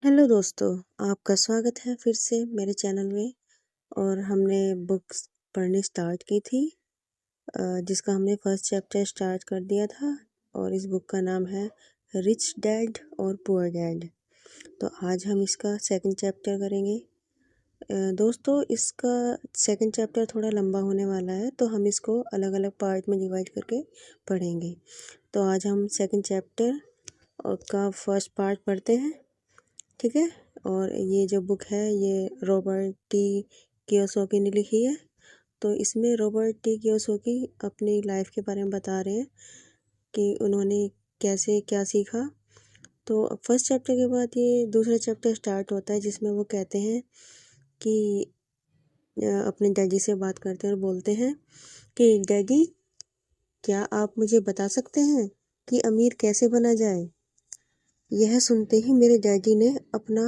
Hello दोस्तों, आपका स्वागत है फिर से मेरे चैनल में। और हमने बुक्स पढ़नी स्टार्ट की थी, जिसका हमने फर्स्ट चैप्टर स्टार्ट कर दिया था। और इस बुक का नाम है रिच डैड और पुअर डैड। तो आज हम इसका सेकंड चैप्टर करेंगे। दोस्तों, इसका सेकंड चैप्टर थोड़ा लंबा होने वाला है, तो हम इसको अलग अलग पार्ट में डिवाइड करके पढ़ेंगे। तो आज हम सेकंड चैप्टर का फर्स्ट पार्ट पढ़ते हैं, ठीक है। और ये जो बुक है ये रॉबर्ट टी कियोसाकी ने लिखी है। तो इसमें रॉबर्ट टी कियोसाकी अपनी लाइफ के बारे में बता रहे हैं कि उन्होंने कैसे क्या सीखा। तो फर्स्ट चैप्टर के बाद ये दूसरा चैप्टर स्टार्ट होता है, जिसमें वो कहते हैं कि अपने डैडी से बात करते हैं और बोलते हैं कि डैडी, क्या आप मुझे बता सकते हैं कि अमीर कैसे बना जाए। यह सुनते ही मेरे डैडी ने अपना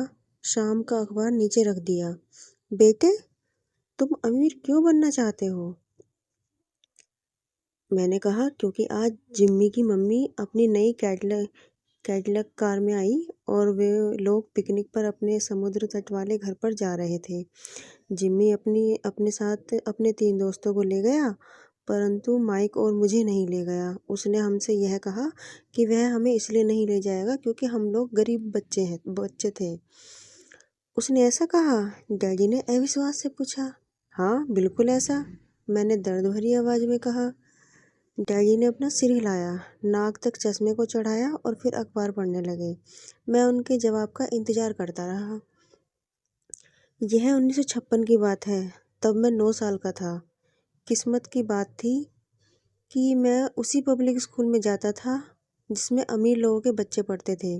शाम का अखबार नीचे रख दिया। बेटे, तुम अमीर क्यों बनना चाहते हो? मैंने कहा, क्योंकि आज जिम्मी की मम्मी अपनी नई कैडलक कार में आई और वे लोग पिकनिक पर अपने समुद्र तट वाले घर पर जा रहे थे। जिम्मी अपने साथ अपने 3 दोस्तों को ले गया, परंतु माइक और मुझे नहीं ले गया। उसने हमसे यह कहा कि वह हमें इसलिए नहीं ले जाएगा क्योंकि हम लोग गरीब बच्चे थे। उसने ऐसा कहा? डैडी ने अविश्वास से पूछा। हाँ, बिल्कुल ऐसा, मैंने दर्द भरी आवाज़ में कहा। डैडी ने अपना सिर हिलाया, नाक तक चश्मे को चढ़ाया और फिर अखबार पढ़ने लगे। मैं उनके जवाब का इंतज़ार करता रहा। यह 1956 की बात है। तब मैं 9 साल का था। किस्मत की बात थी कि मैं उसी पब्लिक स्कूल में जाता था जिसमें अमीर लोगों के बच्चे पढ़ते थे।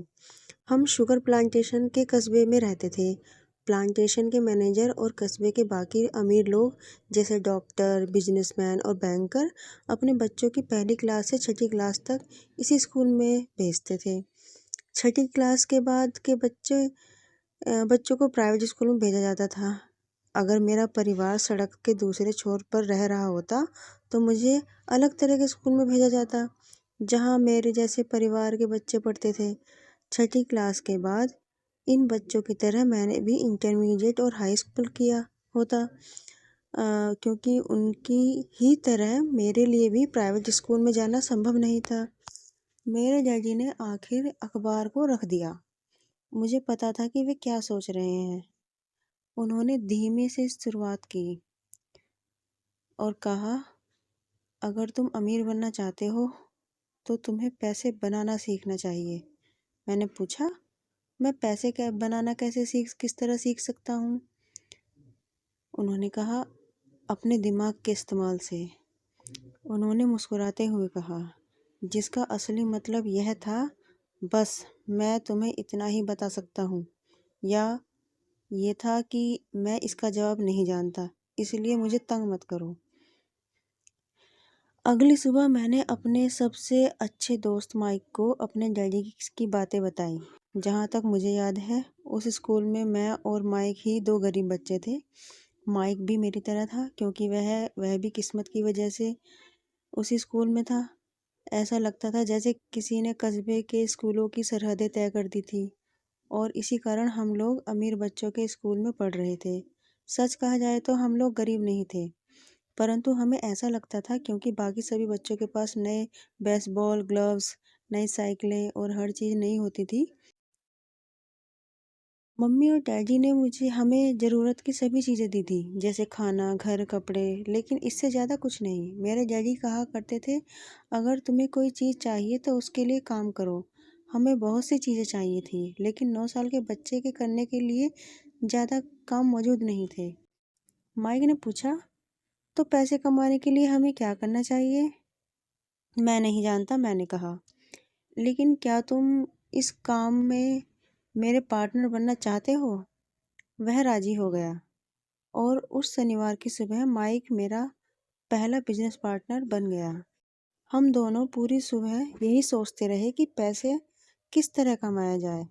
हम शुगर प्लांटेशन के कस्बे में रहते थे। प्लांटेशन के मैनेजर और कस्बे के बाकी अमीर लोग जैसे डॉक्टर, बिजनेसमैन और बैंकर अपने बच्चों की पहली क्लास से छठी क्लास तक इसी स्कूल में भेजते थे। छठी क्लास के बाद के बच्चों को प्राइवेट स्कूल में भेजा जाता था। अगर मेरा परिवार सड़क के दूसरे छोर पर रह रहा होता तो मुझे अलग तरह के स्कूल में भेजा जाता, जहाँ मेरे जैसे परिवार के बच्चे पढ़ते थे। छठी क्लास के बाद इन बच्चों की तरह मैंने भी इंटरमीडिएट और हाई स्कूल किया होता, क्योंकि उनकी ही तरह मेरे लिए भी प्राइवेट स्कूल में जाना संभव नहीं था। मेरे डैडी ने आखिर अखबार को रख दिया। मुझे पता था कि वे क्या सोच रहे हैं। उन्होंने धीमे से शुरुआत की और कहा, अगर तुम अमीर बनना चाहते हो तो तुम्हें पैसे बनाना सीखना चाहिए। मैंने पूछा, मैं पैसे बनाना किस तरह सीख सकता हूँ? उन्होंने कहा, अपने दिमाग के इस्तेमाल से। उन्होंने मुस्कुराते हुए कहा, जिसका असली मतलब यह था, बस मैं तुम्हें इतना ही बता सकता हूँ, या ये था कि मैं इसका जवाब नहीं जानता, इसलिए मुझे तंग मत करो। अगली सुबह मैंने अपने सबसे अच्छे दोस्त माइक को अपने डैडी की बातें बताई। जहाँ तक मुझे याद है, उस स्कूल में मैं और माइक ही 2 गरीब बच्चे थे। माइक भी मेरी तरह था, क्योंकि वह भी किस्मत की वजह से उसी स्कूल में था। ऐसा लगता था जैसे किसी ने कस्बे के स्कूलों की सरहदें तय कर दी थी, और इसी कारण हम लोग अमीर बच्चों के स्कूल में पढ़ रहे थे। सच कहा जाए तो हम लोग गरीब नहीं थे, परंतु हमें ऐसा लगता था क्योंकि बाकी सभी बच्चों के पास नए बेसबॉल ग्लव्स, नई साइकिलें और हर चीज़ नई होती थी। मम्मी और डैडी ने हमें ज़रूरत की सभी चीज़ें दी थी, जैसे खाना, घर, कपड़े, लेकिन इससे ज़्यादा कुछ नहीं। मेरे डैडी कहा करते थे, अगर तुम्हें कोई चीज़ चाहिए तो उसके लिए काम करो। हमें बहुत सी चीज़ें चाहिए थी, लेकिन 9 साल के बच्चे के करने के लिए ज़्यादा काम मौजूद नहीं थे। माइक ने पूछा, तो पैसे कमाने के लिए हमें क्या करना चाहिए? मैं नहीं जानता, मैंने कहा। लेकिन क्या तुम इस काम में मेरे पार्टनर बनना चाहते हो? वह राजी हो गया, और उस शनिवार की सुबह माइक मेरा पहला बिजनेस पार्टनर बन गया। हम दोनों पूरी सुबह यही सोचते रहे कि पैसे किस तरह कमाया जाए।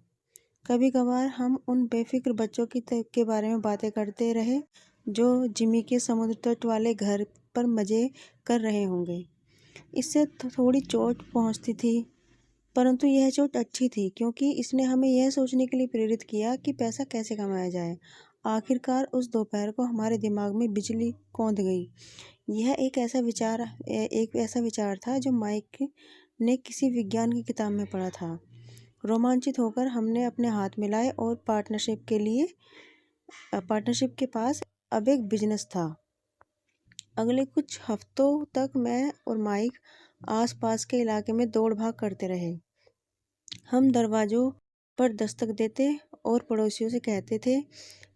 कभी कभार हम उन बेफिक्र बच्चों के बारे में बातें करते रहे जो जिमी के समुद्र तट वाले घर पर मज़े कर रहे होंगे। इससे थोड़ी चोट पहुंचती थी, परंतु यह चोट अच्छी थी क्योंकि इसने हमें यह सोचने के लिए प्रेरित किया कि पैसा कैसे कमाया जाए। आखिरकार उस दोपहर को हमारे दिमाग में बिजली कौंध गई। यह एक ऐसा विचार था जो माइक ने किसी विज्ञान की किताब में पढ़ा था। रोमांचित होकर हमने अपने हाथ मिलाए और पार्टनरशिप के पास अब एक बिजनेस था। अगले कुछ हफ्तों तक मैं और माइक आसपास के इलाके में दौड़ भाग करते रहे। हम दरवाजों पर दस्तक देते और पड़ोसियों से कहते थे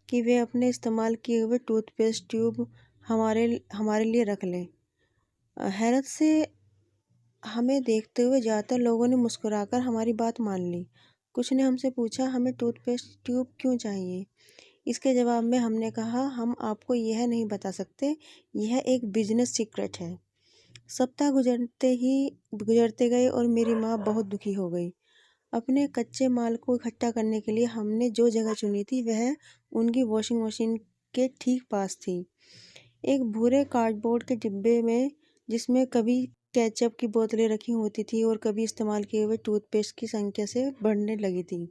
कि वे अपने इस्तेमाल किए हुए टूथपेस्ट ट्यूब हमारे लिए रख लें। हैरत से हमें देखते हुए ज़्यादातर लोगों ने मुस्कुराकर हमारी बात मान ली। कुछ ने हमसे पूछा, हमें टूथपेस्ट ट्यूब क्यों चाहिए? इसके जवाब में हमने कहा, हम आपको यह नहीं बता सकते, यह एक बिजनेस सीक्रेट है। सप्ताह गुजरते गए और मेरी माँ बहुत दुखी हो गई। अपने कच्चे माल को इकट्ठा करने के लिए हमने जो जगह चुनी थी वह उनकी वॉशिंग मशीन के ठीक पास थी। एक भूरे कार्डबोर्ड के डिब्बे में, जिसमें कभी केचप की बोतलें रखी होती थी और कभी इस्तेमाल किए हुए टूथपेस्ट की संख्या से बढ़ने लगी थी।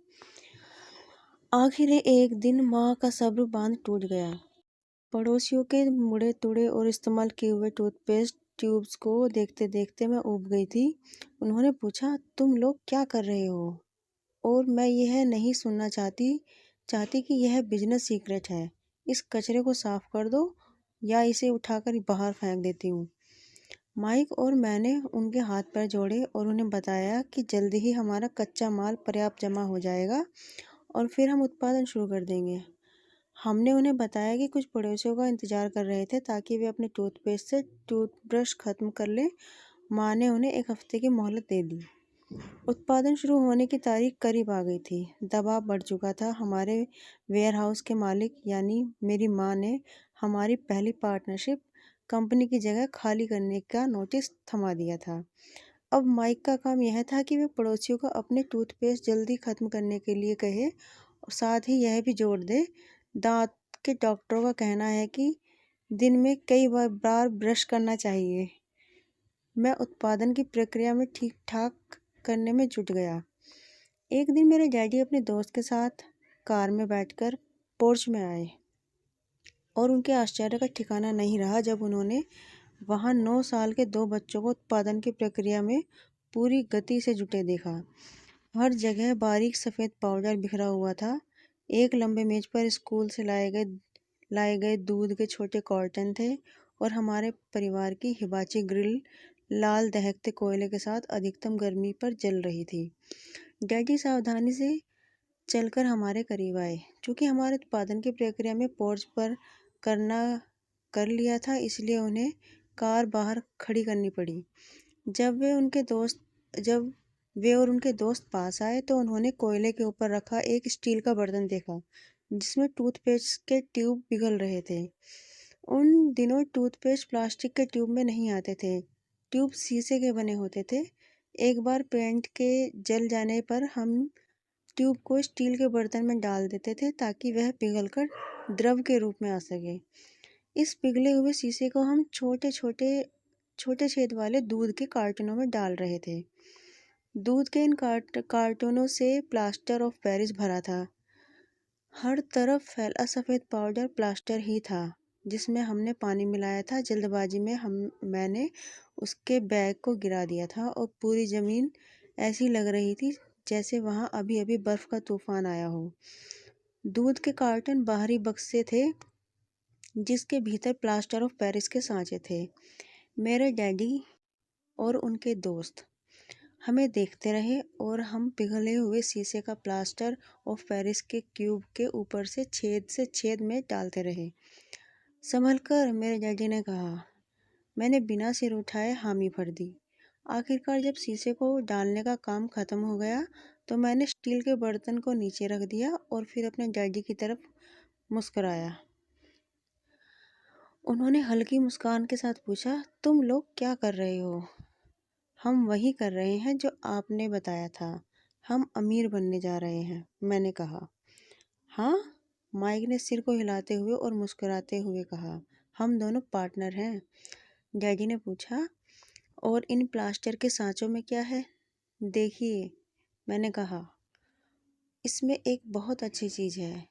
आखिर एक दिन माँ का सब्र बांध टूट गया। पड़ोसियों के मुड़े तुड़े और इस्तेमाल किए हुए टूथपेस्ट ट्यूब्स को देखते देखते मैं ऊब गई थी। उन्होंने पूछा, तुम लोग क्या कर रहे हो? और मैं यह नहीं सुनना चाहती कि यह बिजनेस सीक्रेट है। इस कचरे को साफ कर दो या इसे उठाकर बाहर फेंक देती हूँ। माइक और मैंने उनके हाथ पैर जोड़े और उन्हें बताया कि जल्दी ही हमारा कच्चा माल पर्याप्त जमा हो जाएगा और फिर हम उत्पादन शुरू कर देंगे। हमने उन्हें बताया कि कुछ पड़ोसियों का इंतजार कर रहे थे ताकि वे अपने टूथपेस्ट से टूथब्रश खत्म कर लें। माँ ने उन्हें एक हफ्ते की मोहलत दे दी। उत्पादन शुरू होने की तारीख करीब आ गई थी। दबाव बढ़ चुका था। हमारे वेयरहाउस के मालिक यानी मेरी माँ ने हमारी पहली पार्टनरशिप कंपनी की जगह खाली करने का नोटिस थमा दिया था। अब माइक का काम यह था कि वे पड़ोसियों को अपने टूथपेस्ट जल्दी ख़त्म करने के लिए कहे और साथ ही यह भी जोड़ दे, दांत के डॉक्टरों का कहना है कि दिन में कई बार ब्रश करना चाहिए। मैं उत्पादन की प्रक्रिया में ठीक ठाक करने में जुट गया। एक दिन मेरे डैडी अपने दोस्त के साथ कार में बैठकर पोर्च में आए और उनके आश्चर्य का ठिकाना नहीं रहा जब उन्होंने वहाँ 9 साल के 2 बच्चों को उत्पादन की प्रक्रिया में पूरी गति से जुटे देखा। हर जगह बारीक सफ़ेद पाउडर बिखरा हुआ था। एक लंबे मेज पर स्कूल से लाए गए दूध के छोटे कार्टन थे और हमारे परिवार की हिबाची ग्रिल लाल दहकते कोयले के साथ अधिकतम गर्मी पर जल रही थी। डैडी सावधानी से चलकर हमारे करीब आए। चूँकि हमारे उत्पादन की प्रक्रिया में पोर्च पर कर लिया था, इसलिए उन्हें कार बाहर खड़ी करनी पड़ी। जब वे और उनके दोस्त पास आए तो उन्होंने कोयले के ऊपर रखा एक स्टील का बर्तन देखा जिसमें टूथपेस्ट के ट्यूब पिघल रहे थे। उन दिनों टूथपेस्ट प्लास्टिक के ट्यूब में नहीं आते थे। ट्यूब शीशे के बने होते थे। एक बार पेंट के जल जाने पर हम ट्यूब को स्टील के बर्तन में डाल देते थे ताकि वह पिघलकर द्रव के रूप में आ सके। इस पिघले हुए शीशे को हम छोटे छेद वाले दूध के कार्टनों में डाल रहे थे। दूध के इन कार्टनों से प्लास्टर ऑफ पेरिस भरा था। हर तरफ फैला सफ़ेद पाउडर प्लास्टर ही था जिसमें हमने पानी मिलाया था। जल्दबाजी में मैंने उसके बैग को गिरा दिया था और पूरी ज़मीन ऐसी लग रही थी जैसे वहाँ अभी अभी बर्फ़ का तूफान आया हो। दूध के कार्टन बाहरी बक्से थे जिसके भीतर प्लास्टर ऑफ पेरिस के सांचे थे। मेरे डैडी और उनके दोस्त हमें देखते रहे और हम पिघले हुए शीशे का प्लास्टर ऑफ पेरिस के क्यूब के ऊपर से छेद में डालते रहे। संभल कर, मेरे डैडी ने कहा। मैंने बिना सिर उठाए हामी भर दी। आखिरकार जब शीशे को डालने का काम ख़त्म हो गया तो मैंने स्टील के बर्तन को नीचे रख दिया और फिर अपने डैडी की तरफ मुस्कुराया। उन्होंने हल्की मुस्कान के साथ पूछा, तुम लोग क्या कर रहे हो? हम वही कर रहे हैं जो आपने बताया था। हम अमीर बनने जा रहे हैं, मैंने कहा। हाँ? माइक ने सिर को हिलाते हुए और मुस्कुराते हुए कहा। हम दोनों पार्टनर हैं। डैडी ने पूछा, और इन प्लास्टर के सांचों में क्या है? देखिए, मैंने कहा, इसमें एक बहुत अच्छी चीज़ है।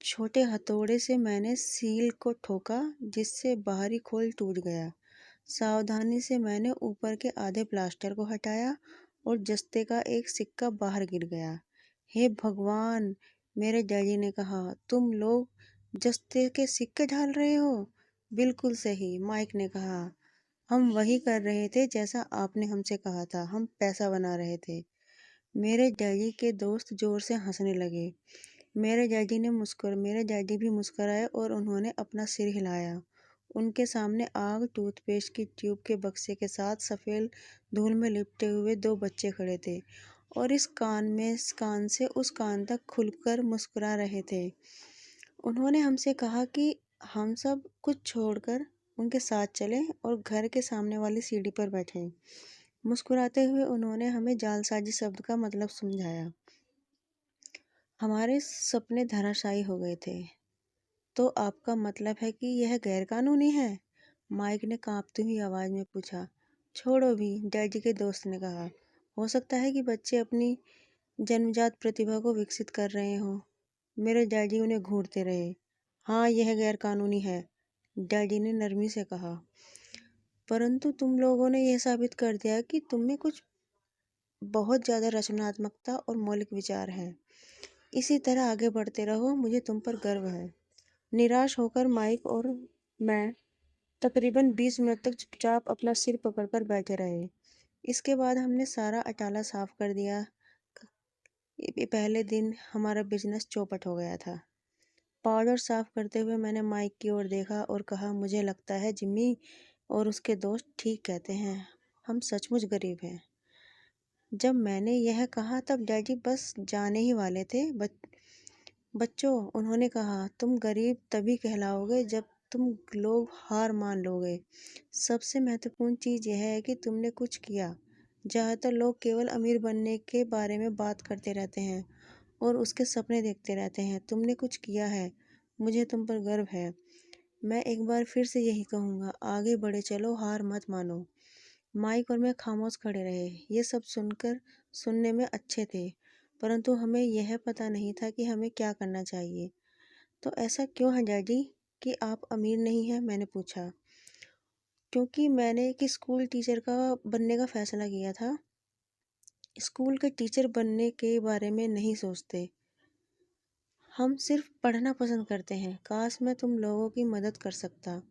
छोटे हथौड़े से मैंने सील को ठोका, जिससे बाहरी खोल टूट गया। सावधानी से मैंने ऊपर के आधे प्लास्टर को हटाया और जस्ते का एक सिक्का बाहर गिर गया। हे भगवान! मेरे डैडी ने कहा, तुम लोग जस्ते के सिक्के ढाल रहे हो? बिल्कुल सही, माइक ने कहा। हम वही कर रहे थे जैसा आपने हमसे कहा था, हम पैसा बना रहे थे। मेरे डैडी के दोस्त जोर से हंसने लगे। मेरे डैडी भी मुस्कुराए और उन्होंने अपना सिर हिलाया। उनके सामने आग, टूथपेस्ट की ट्यूब के बक्से के साथ सफ़ेद धूल में लिपटे हुए दो बच्चे खड़े थे और इस कान से उस कान तक खुलकर मुस्कुरा रहे थे। उन्होंने हमसे कहा कि हम सब कुछ छोड़कर उनके साथ चलें और घर के सामने वाली सीढ़ी पर बैठें। मुस्कुराते हुए उन्होंने हमें जालसाजी शब्द का मतलब समझाया। हमारे सपने धराशायी हो गए थे। तो आपका मतलब है कि यह गैरकानूनी है? माइक ने कांपती हुई आवाज़ में पूछा। छोड़ो भी, डैडी के दोस्त ने कहा। हो सकता है कि बच्चे अपनी जन्मजात प्रतिभा को विकसित कर रहे हों। मेरे डैडी उन्हें घूरते रहे। हाँ, यह गैरकानूनी है, डैडी ने नरमी से कहा। परंतु तुम लोगों ने यह साबित कर दिया कि तुम में कुछ बहुत ज़्यादा रचनात्मकता और मौलिक विचार हैं। इसी तरह आगे बढ़ते रहो, मुझे तुम पर गर्व है। निराश होकर माइक और मैं तकरीबन 20 मिनट तक चुपचाप अपना सिर पकड़कर बैठे रहे। इसके बाद हमने सारा अटाला साफ कर दिया। पहले दिन हमारा बिजनेस चौपट हो गया था। पाउडर साफ करते हुए मैंने माइक की ओर देखा और कहा, मुझे लगता है जिम्मी और उसके दोस्त ठीक कहते हैं, हम सचमुच गरीब हैं। जब मैंने यह कहा तब डैडी बस जाने ही वाले थे। बच्चों, उन्होंने कहा, तुम गरीब तभी कहलाओगे जब तुम लोग हार मान लोगे। सबसे महत्वपूर्ण चीज़ यह है कि तुमने कुछ किया। ज़्यादातर लोग केवल अमीर बनने के बारे में बात करते रहते हैं और उसके सपने देखते रहते हैं। तुमने कुछ किया है, मुझे तुम पर गर्व है। मैं एक बार फिर से यही कहूँगा, आगे बढ़े चलो, हार मत मानो। माइक और मैं खामोश खड़े रहे। ये सब सुनने में अच्छे थे, परंतु हमें यह पता नहीं था कि हमें क्या करना चाहिए। तो ऐसा क्यों है डैडी कि आप अमीर नहीं हैं? मैंने पूछा। क्योंकि मैंने एक स्कूल टीचर का बनने का फैसला किया था। स्कूल के टीचर बनने के बारे में नहीं सोचते, हम सिर्फ पढ़ना पसंद करते हैं। काश मैं तुम लोगों की मदद कर सकता,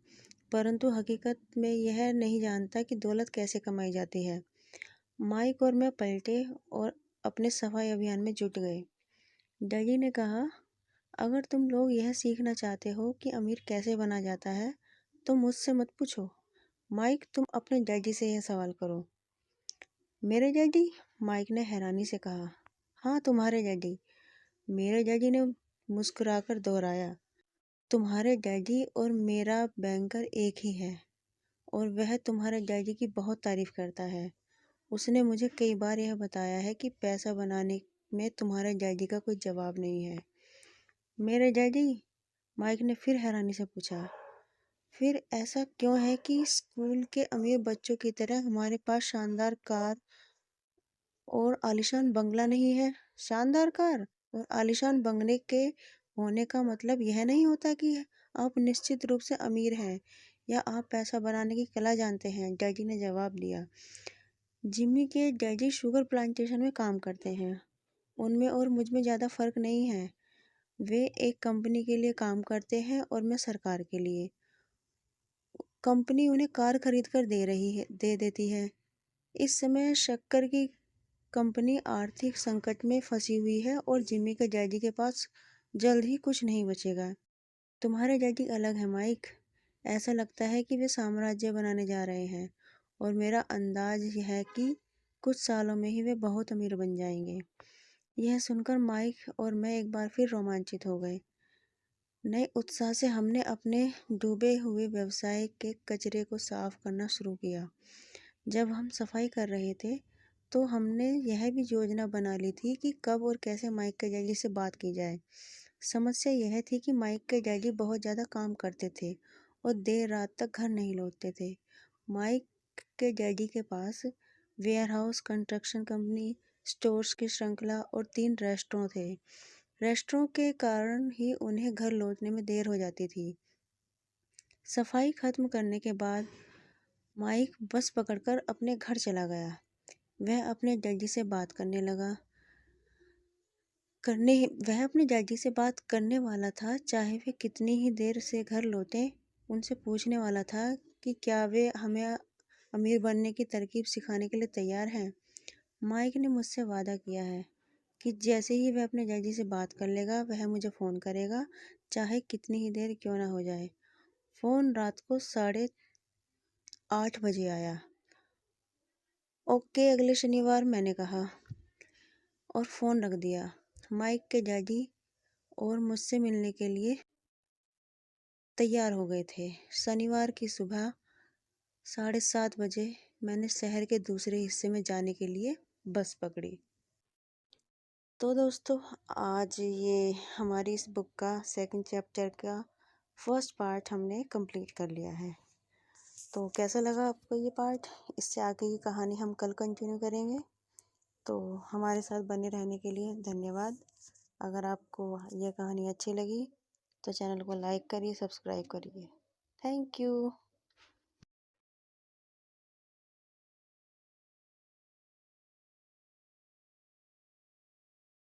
परंतु हकीकत में यह नहीं जानता कि दौलत कैसे कमाई जाती है। माइक और मैं पलटे और अपने सफाई अभियान में जुट गए। डैडी ने कहा, अगर तुम लोग यह सीखना चाहते हो कि अमीर कैसे बना जाता है, तो मुझसे मत पूछो। माइक, तुम अपने डैडी से यह सवाल करो। मेरे डैडी? माइक ने हैरानी से कहा। हाँ, तुम्हारे डैडी, मेरे डैडी ने मुस्कुराकर दोहराया। तुम्हारे डैडी और मेरा बैंकर एक ही है और वह तुम्हारे डैडी की बहुत तारीफ करता है। उसने मुझे कई बार यह बताया है कि पैसा बनाने में तुम्हारे डैडी का कोई जवाब नहीं है। मेरे डैडी? माइक ने फिर हैरानी से पूछा। फिर ऐसा क्यों है कि स्कूल के अमीर बच्चों की तरह हमारे पास शानदार कार और आलीशान बंगला नहीं है? शानदार कार और आलीशान बंगले के होने का मतलब यह नहीं होता कि आप निश्चित रूप से अमीर हैं या आप पैसा बनाने की कला जानते हैं, डैडी ने जवाब दिया। जिम्मी के डैडी शुगर प्लांटेशन में काम करते हैं। उनमें और मुझ में ज़्यादा फर्क नहीं है। वे एक कंपनी के लिए काम करते हैं और मैं सरकार के लिए। कंपनी उन्हें कार खरीद कर दे देती है। इस समय शक्कर की कंपनी आर्थिक संकट में फंसी हुई है और जिम्मी के डैडी के पास जल्द ही कुछ नहीं बचेगा। तुम्हारे डैडी अलग है माइक। ऐसा लगता है कि वे साम्राज्य बनाने जा रहे हैं और मेरा अंदाज है कि कुछ सालों में ही वे बहुत अमीर बन जाएंगे। यह सुनकर माइक और मैं एक बार फिर रोमांचित हो गए। नए उत्साह से हमने अपने डूबे हुए व्यवसाय के कचरे को साफ करना शुरू किया। जब हम सफाई कर रहे थे तो हमने यह भी योजना बना ली थी कि कब और कैसे माइक के डैडी से बात की जाए। समस्या यह थी कि माइक के डैडी बहुत ज़्यादा काम करते थे और देर रात तक घर नहीं लौटते थे। माइक के डैडी के पास वेयरहाउस, कंस्ट्रक्शन कंपनी, स्टोर्स की श्रृंखला और 3 रेस्टोरेंट थे। रेस्टोरेंट के कारण ही उन्हें घर लौटने में देर हो जाती थी। सफाई खत्म करने के बाद माइक बस पकड़कर अपने घर चला गया। वह अपने डैडी से बात करने वाला था, चाहे वे कितनी ही देर से घर लौटें। उनसे पूछने वाला था कि क्या वे हमें अमीर बनने की तरकीब सिखाने के लिए तैयार हैं। माइक ने मुझसे वादा किया है कि जैसे ही वह अपने डैडी से बात कर लेगा, वह मुझे फ़ोन करेगा, चाहे कितनी ही देर क्यों ना हो जाए। फ़ोन रात को 8:30 बजे आया। ओके अगले शनिवार, मैंने कहा और फ़ोन रख दिया। माइक के डैडी और मुझसे मिलने के लिए तैयार हो गए थे। शनिवार की सुबह 7:30 बजे मैंने शहर के दूसरे हिस्से में जाने के लिए बस पकड़ी। तो दोस्तों, आज ये हमारी इस बुक का सेकंड चैप्टर का फर्स्ट पार्ट हमने कंप्लीट कर लिया है। तो कैसा लगा आपको ये पार्ट? इससे आगे की कहानी हम कल कंटिन्यू करेंगे। तो हमारे साथ बने रहने के लिए धन्यवाद। अगर आपको ये कहानी अच्छी लगी तो चैनल को लाइक करिए, सब्सक्राइब करिए। Thank you.